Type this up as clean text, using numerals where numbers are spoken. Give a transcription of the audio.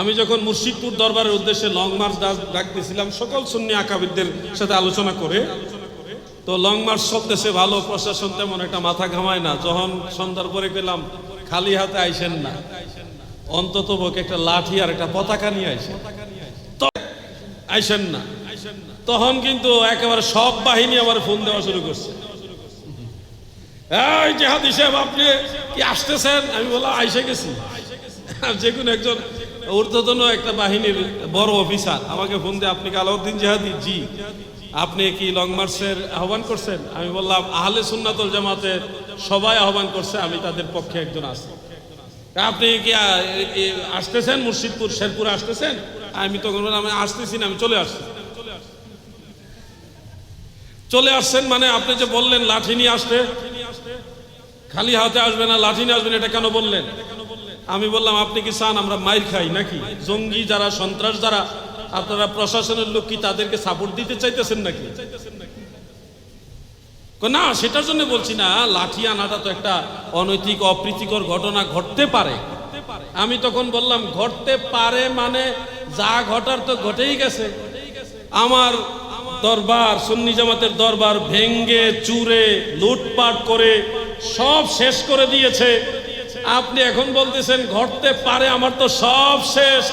আমি যখন মুর্শিদপুর দরবারের উদ্দেশ্যে লং মার্চ ডাকতেছিলাম সকল সুন্নি আকাবিরদের সাথে আলোচনা করে, তো লং মার্চ চলতেছে ভালো, প্রশাসন তেমন একটা মাথা ঘামায় না। যখন সন্ধ্যার পরে পেলাম খালি হাতে আইসেন না, অন্তত একটা লাঠি আর একটা পতাকা নিয়ে আইসেন না, তখন কিন্তু একেবারে সব বাহিনী আমার ফোন দেওয়া শুরু করছে। এই জিহাদি সাহেব, আপনি কি আসতেছেন? আমি বললাম আইসে গেছি। যে কোনো একজন ঊর্ধ্বতন একটা বাহিনীর বড় অফিসার আমাকে ফোন দিয়ে, আপনি কি আলাউদ্দিন জিহাদি? জি। আপনি কি লং মার্চের আহ্বান করছেন? আমি বললাম আহলে সুন্নাতুল জামাতের সবাই আহ্বান করছে, আমি তাদের পক্ষে একজন আছি। আপনি কি আসতেছেন? মুর্শিদপুর শেরপুরে আসতেছেন? আমি তখন বললাম আমি আসতেছি না, আমি চলে আসছি। চলে আসছেন মানে আপনি যে বললেন লাঠি নিয়ে আসতে, খালি হাতে আসবে না, লাঠি নিয়ে আসবেন, এটা কেন বললেন? আমি বললাম আপনি কি চান আমরা মাইর খাই নাকি? জঙ্গি যারা, সন্ত্রাস যারা, আপনারা প্রশাসনের লোক কি তাদেরকে সাপোর্ট দিতে চাইতেছেন নাকি? না, সেটার জন্য বলছি না। লাঠি আনাটা তো একটা অনৈতিক অপ্রীতিকর ঘটনা, ঘটতে পারে। আমি তখন বললাম ঘটতে পারে মানে যা ঘটার তো ঘটেই গেছে। আমার দরবার, সুন্নি জামাতের দরবার ভেঙ্গে চুরে লুটপাট করে সব শেষ করে দিয়েছে। আপনি এখন বলতেছেন ঘটতে পারে, আমার তো সব শেষ।